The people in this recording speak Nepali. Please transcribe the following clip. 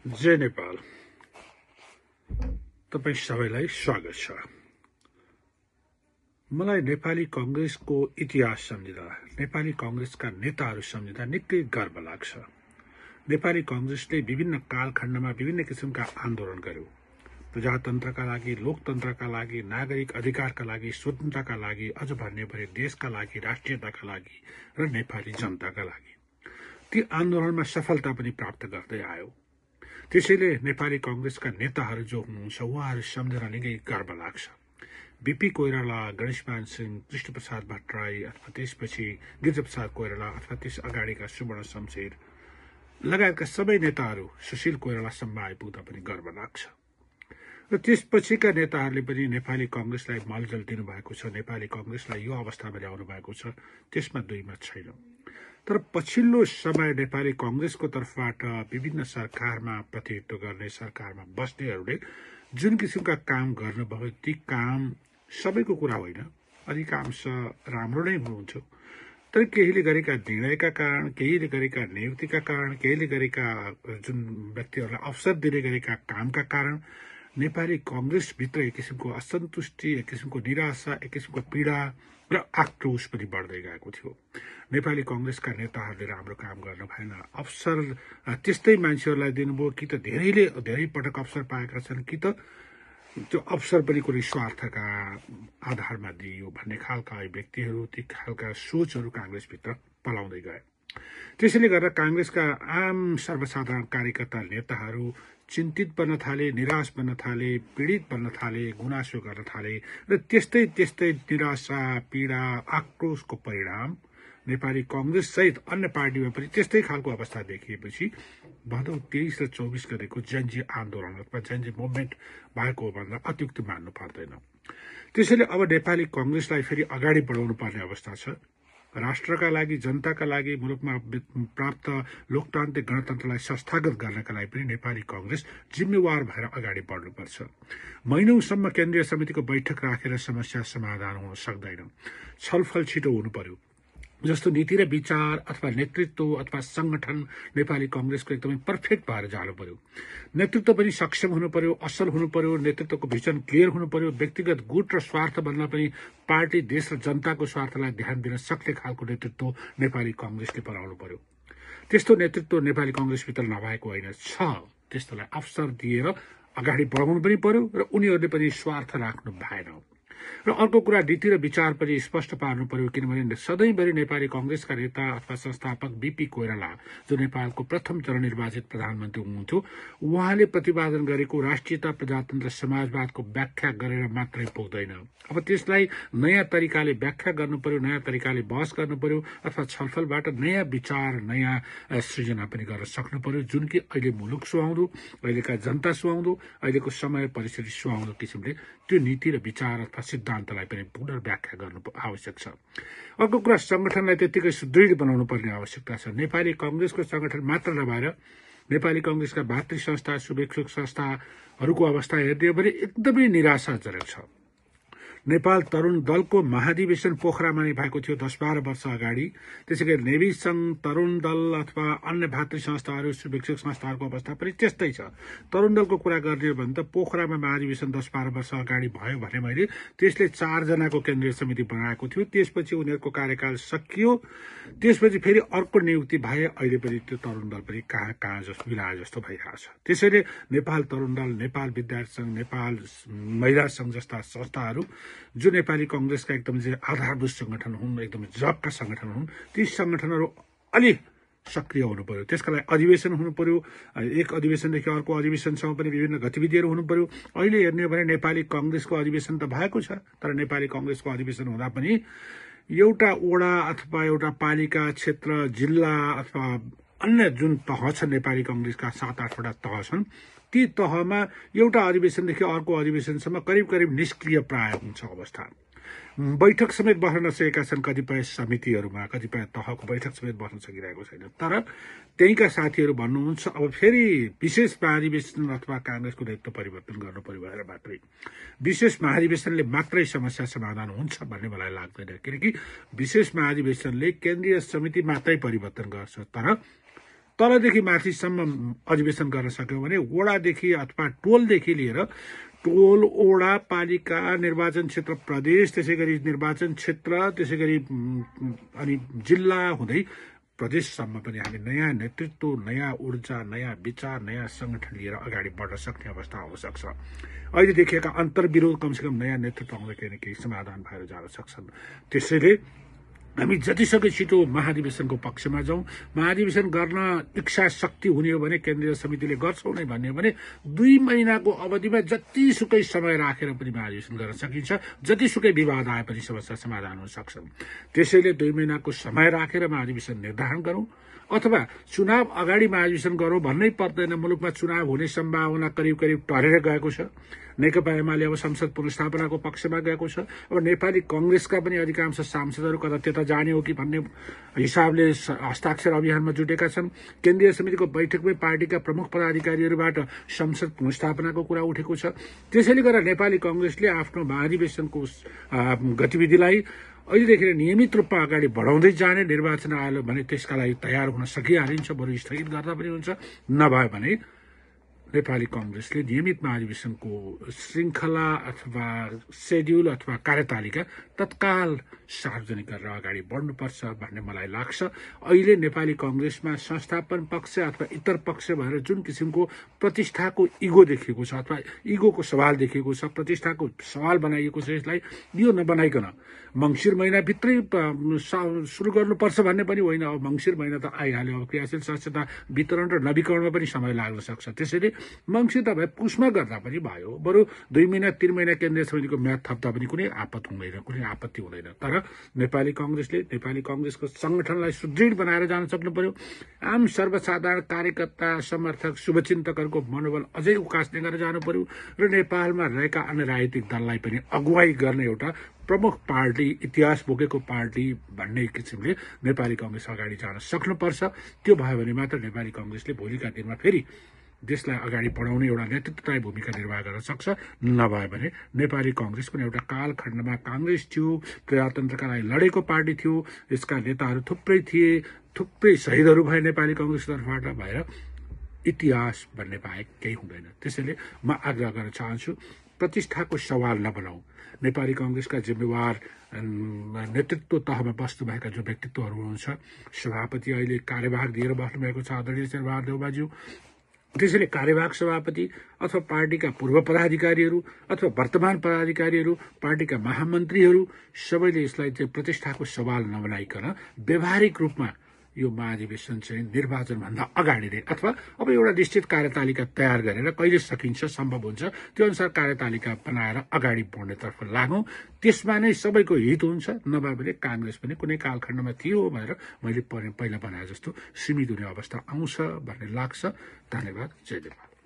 जय नेपाल। तपाईं सबैलाई स्वागत छ। मलाई नेपाली कांग्रेसको इतिहास सम्झिँदा, नेपाली कांग्रेसका नेताहरू सम्झिँदा निकै गर्व लाग्छ। नेपाली कांग्रेसले विभिन्न कालखण्डमा विभिन्न किसिमका आन्दोलन गर्यो। प्रजातन्त्रका लागि, लोकतन्त्रका लागि, नागरिक अधिकारका लागि, स्वतन्त्रताका लागि, अझ भन्ने भने देशका लागि, राष्ट्रियताका लागि र नेपाली जनताका लागि। ती आन्दोलनमा सफलता पनि प्राप्त गर्दै आयो। त्यसैले नेपाली कांग्रेसका नेताहरू जो हुनुहुन्छ उहाँहरू सम्झेर निकै गर्व लाग्छ। बीपी कोइराला, गणेशमान सिंह, कृष्णप्रसाद भट्टराई अथवा त्यसपछि गिरिजाप्रसाद कोइराला अथवा त्यस अगाडिका सुवर्ण शमशेर लगायतका सबै नेताहरू सुशील कोइरालासम्म आइपुग्दा पनि गर्व लाग्छ। र त्यसपछिका नेताहरूले पनि नेपाली कांग्रेसलाई मलजल दिनुभएको छ, नेपाली कांग्रेसलाई यो अवस्थामा ल्याउनु भएको छ, त्यसमा दुई मत छैन। तर पछिल्लो समय नेपाली कांग्रेसको तर्फबाट विभिन्न सरकारमा प्रतिनिधित्व गर्ने, सरकारमा बस्नेहरूले जुन किसिमका काम गर्नुभयो ती काम सबैको कुरा होइन, अधिकांश राम्रो नै हुनुहुन्छ। तर केहीले गरेका निर्णयका कारण, केहीले गरेका नियुक्तिका कारण, केहीले गरेका जुन व्यक्तिहरूलाई अवसर दिने गरेका कामका कारण नेपाली कांग्रेसभित्र एक किसिमको असन्तुष्टि, एक किसिमको निराशा, एक किसिमको पीडा र आक्रोश पनि बढ्दै गएको थियो। नेपाली कांग्रेसका नेताहरूले राम्रो काम गर्न भएन, अवसर त्यस्तै मान्छेहरूलाई दिनुभयो, कि त धेरै पटक अवसर पाएका छन्, कि त त्यो अवसर पनि कुनै स्वार्थका आधारमा दिइयो भन्ने खालका व्यक्तिहरू, ती खालका सोचहरू कांग्रेसभित्र पलाउँदै गए। त्यसैले गर्दा कांग्रेसका आम सर्वसाधारण कार्यकर्ता नेताहरू चिन्तित बन्न थाले, निराश बन्न थाले, पीडित बन्न थाले, गुनासो गर्न थाले र त्यस्तै निराशा, पीडा, आक्रोशको परिणाम नेपाली कांग्रेस सहित अन्य पार्टीमा पनि त्यस्तै खालको अवस्था देखिएपछि भदौ 23 र 24 गतेको जनजी आन्दोलन अथवा जनजी मुभमेन्ट भएको भन्दा अत्युक्ति मान्नु पर्दैन। त्यसैले अब नेपाली कांग्रेसलाई फेरि अगाडि बढाउनु पर्ने अवस्था छ। राष्ट्रका लागि, जनताका लागि, मुलुकमा प्राप्त लोकतान्त्रिक गणतन्त्रलाई संस्थागत गर्नका लागि पनि नेपाली कांग्रेस जिम्मेवार भएर अगाडि बढ्नुपर्छ। महिनौसम्म केन्द्रीय समितिको बैठक राखेर समस्या समाधान हुन सक्दैन। छलफल छिटो हुनु पर्यो। जस्तो नीति र विचार अथवा नेतृत्व अथवा संगठन नेपाली कांग्रेसको एकदमै पर्फेक्ट भएर जानु पर्यो। नेतृत्व पनि सक्षम हुनु पर्यो, असल हुनु पर्यो, नेतृत्वको भिजन क्लियर हुनु पर्यो। व्यक्तिगत गुट र स्वार्थ भन्दा पनि पार्टी, देश र जनताको स्वार्थलाई ध्यान दिन सक्ने खालको नेतृत्व नेपाली कांग्रेसले बनाउनु पर्यो। त्यस्तो नेतृत्व नेपाली कांग्रेसभित्र नभएको होइन, छ। त्यस्तोलाई अवसर दिएर अगाडि बढाउनु पनि पर्यो र उनीहरूले पनि स्वार्थ राख्नु भएन। र अर्को कुरा, नीति र विचार पनि स्पष्ट पार्नु पर्यो, किनभने सधैँभरि नेपाली कांग्रेसका नेता अथवा संस्थापक बीपी कोइराला, जो नेपालको प्रथम चरण निर्वाचित प्रधानमन्त्री हुनुहुन्थ्यो, उहाँले प्रतिपादन गरेको राष्ट्रियता, प्रजातन्त्र, समाजवादको व्याख्या गरेर मात्रै पुग्दैन। अब त्यसलाई नयाँ तरिकाले व्याख्या गर्नु पर्यो, नयाँ तरिकाले बहस गर्नु पर्यो, अथवा छलफलबाट नयाँ विचार, नयाँ सृजना पनि गर्न सक्नु पर्यो, जुन कि अहिले मुलुक सुहाउँदो, अहिलेका जनता सुहाउँदो, अहिलेको समय परिस्थिति सुहाउँदो किसिमले त्यो नीति र विचार अथवा सिद्धान्तलाई पनि पुनर्व्याख्या गर्नु आवश्यक छ। अर्को कुरा, संगठनलाई त्यतिकै सुदृढ बनाउनु पर्ने आवश्यकता छ। नेपाली कांग्रेसको संगठन मात्र नभएर नेपाली कांग्रेसका भातृ संस्था, शुभेच्छुक संस्थाहरूको अवस्था हेर्ने हो भने एकदमै निराशाजनक छ। नेपाल तरुण दलको महाधिवेशन पोखरामा नै भएको थियो 10-12 वर्ष अगाडि। त्यसैगरी नेवी संघ, तरुण दल अथवा अन्य भातृ संस्थाहरू, शुभेच्छुक संस्थाहरूको अवस्था पनि त्यस्तै छ। तरुण दलको कुरा गर्ने हो भने त पोखरामा महाधिवेशन 10-12 वर्ष अगाडि भयो भने मैले त्यसले 4 जनाको केन्द्रीय समिति बनाएको थियो। त्यसपछि उनीहरूको कार्यकाल सकियो, त्यसपछि फेरि अर्को नियुक्ति भए। अहिले पनि त्यो तरुण दल पनि कहाँ जस्तो मिलाए जस्तो भइरहेछ। त्यसैले नेपाल तरुण दल, नेपाल विद्यार्थी संघ, नेपाल महिला संघ जस्ता संस्थाहरू जो नेपाली कांग्रेसका एकदम आधारभूत संगठन हुन्, एकदम जगका संगठन हुन्, ती संगठनहरू अलि सक्रिय हुनु पर्यो। त्यसका लागि अधिवेशन हुनु पर्यो। एक अधिवेशनदेखि अर्को अधिवेशनसम्म पनि विभिन्न गतिविधिहरू हुनु पर्यो। अहिले हेर्ने हो भने नेपाली कांग्रेसको अधिवेशन त भएको छ, तर नेपाली कांग्रेसको अधिवेशन हुँदा पनि एउटा वडा अथवा एउटा पालिका, क्षेत्र, जिल्ला अथवा अन्य जुन तह छ नेपाली कांग्रेसका 7-8वटा तह छन्, ती तहमा एउटा अधिवेशनदेखि अर्को अधिवेशनसम्म करिब निष्क्रिय प्राय हुन्छ अवस्था। बैठक समेत बस्न नसकेका छन् कतिपय समितिहरूमा, कतिपय तहको बैठक समेत बस्न सकिरहेको छैन। तर त्यहीका साथीहरू भन्नुहुन्छ अब फेरि विशेष महाधिवेशन अथवा कांग्रेसको नेतृत्व परिवर्तन गर्नु पर्यो भनेर मात्रै। विशेष महाधिवेशनले मात्रै समस्या समाधान हुन्छ भन्ने मलाई लाग्दैन, किनकि विशेष महाधिवेशनले केन्द्रीय समिति मात्रै परिवर्तन गर्छ, तर तलदेखि माथिसम्म अधिवेशन गर्न सक्यौँ भने वडादेखि अथवा टोलदेखि लिएर टोल, ओडा, पालिका, निर्वाचन क्षेत्र, प्रदेश, त्यसै गरी निर्वाचन क्षेत्र, त्यसै गरी अनि जिल्ला हुँदै प्रदेशसम्म पनि हामी नयाँ नेतृत्व, नयाँ ऊर्जा, नयाँ विचार, नयाँ संगठन लिएर अगाडि बढ्न सक्ने अवस्था आवश्यक छ। अहिले देखिएका अन्तर्विरोध कमसेकम नयाँ नेतृत्व आउँदा केही न केही समाधान भएर जान सक्छन्। त्यसैले हामी जतिसक्दो छिटो महाधिवेशनको पक्षमा जाउँ। महाधिवेशन गर्न इच्छा शक्ति हुने हो भने केन्द्रीय समितिले गर्छौँ नै भन्ने हो भने 2 महिनाको अवधिमा जतिसुकै समय राखेर पनि महाधिवेशन गर्न सकिन्छ। जतिसुकै विवाद आए पनि समस्या समाधान हुन सक्छन्। त्यसैले 2 महिनाको समय राखेर महाधिवेशन निर्धारण गरौँ अथवा चुनाव अगाडि महाधिवेशन गरौँ भन्नै पर्दैन। मुलुकमा चुनाव हुने सम्भावना करिब करिब टरेर गएको छ। नेकपा एमाले अब संसद पुनर्स्थापनाको पक्षमा गएको छ। अब नेपाली कांग्रेसका पनि अधिकांश सांसदहरू कता त्यता जाने हो कि भन्ने हिसाबले हस्ताक्षर अभियानमा जुटेका छन्। केन्द्रीय समितिको बैठकमै पार्टीका प्रमुख पदाधिकारीहरूबाट संसद पुनर्स्थापनाको कुरा उठेको छ। त्यसैले गर्दा नेपाली कांग्रेसले आफ्नो महाधिवेशनको गतिविधिलाई अहिलेदेखि नियमित रूपमा अगाडि बढाउँदै जाने, निर्वाचन आयोग भने त्यसका लागि तयार हुन सकिहालिन्छ, बरु स्थगित गर्दा पनि हुन्छ। नभए भने नेपाली कांग्रेसले नियमित महाधिवेशनको श्रृङ्खला अथवा शेड्युल अथवा कार्यतालिका तत्काल सार्वजनिक गरेर अगाडि बढ्नुपर्छ भन्ने मलाई लाग्छ। अहिले नेपाली कांग्रेसमा संस्थापन पक्ष अथवा इतर पक्ष भएर जुन किसिमको प्रतिष्ठाको इगो देखिएको छ अथवा इगोको सवाल देखिएको छ, प्रतिष्ठाको सवाल बनाइएको छ, यसलाई यो नबनाइकन मंसिर महिनाभित्रै सुरु गर्नुपर्छ भन्ने पनि होइन। अब मंसिर महिना त आइहाल्यो। अब क्रियाशील सदस्यता वितरण र नवीकरणमा पनि समय लाग्न सक्छ। त्यसैले मंसिर त भए पुसमा गर्दा पनि भयो, बरु 2 महिना 3 महिना केन्द्रीय समितिको म्याद थप्दा पनि कुनै आपत्ति हुँदैन। तर नेपाली कांग्रेसको संगठनलाई सुदृढ बनाएर जान सक्नु पर्यो। आम सर्वसाधारण कार्यकर्ता, समर्थक, शुभचिन्तकहरूको मनोबल अझै उकास्ने गरेर जानु पर्यो र नेपालमा रहेका अन्य राजनीतिक दललाई पनि अगुवाई गर्ने एउटा प्रमुख पार्टी, इतिहास बोकेको पार्टी भन्ने किसिमले नेपाली कांग्रेस अगाडि जान सक्नुपर्छ। त्यो भयो भने मात्र नेपाली कांग्रेसले भोलिका दिनमा फेरि देशलाई अगाडि बढाउने एउटा नेतृत्वदायी भूमिका निर्वाह गर्न सक्छ। नभए भने नेपाली कांग्रेस पनि एउटा कालखण्डमा कांग्रेस थियो, प्रजातन्त्रका लागि लडेको पार्टी थियो, यसका नेताहरू थुप्रै थिए, थुप्रै शहीदहरू भए नेपाली कांग्रेस तर्फबाट भएर इतिहास भन्ने बाहेक केही हुँदैन। त्यसैले म आग्रह गर्न चाहन्छु, प्रतिष्ठाको सवाल नबनाऊ। नेपाली कांग्रेसका जिम्मेवार नेतृत्व तहमा बस्नुभएका जो व्यक्तित्वहरू हुनुहुन्छ, सभापति अहिले कार्यभार दिएर बस्नुभएको छ आदरणीय शेरबहादुर देउवाज्यू, त्यसैले कार्यवाहक सभापति अथवा पार्टीका पूर्व पदाधिकारीहरू अथवा वर्तमान पदाधिकारीहरू, पार्टीका महामन्त्रीहरू सबैले यसलाई चाहिँ प्रतिष्ठाको सवाल नबनाइकन व्यावहारिक रूपमा यो महाधिवेशन चाहिँ निर्वाचनभन्दा अगाडि नै अथवा अब एउटा निश्चित कार्यतालिका तयार गरेर कहिले सकिन्छ, सम्भव हुन्छ, त्यो अनुसार कार्यतालिका बनाएर अगाडि बढ्नेतर्फ लागौँ। त्यसमा नै सबैको हित हुन्छ। नभए भने कांग्रेस पनि कुनै कालखण्डमा थियो भनेर मैले पहिला बनाए जस्तो सीमित हुने अवस्था आउँछ भन्ने लाग्छ। धन्यवाद। जय नेपाल।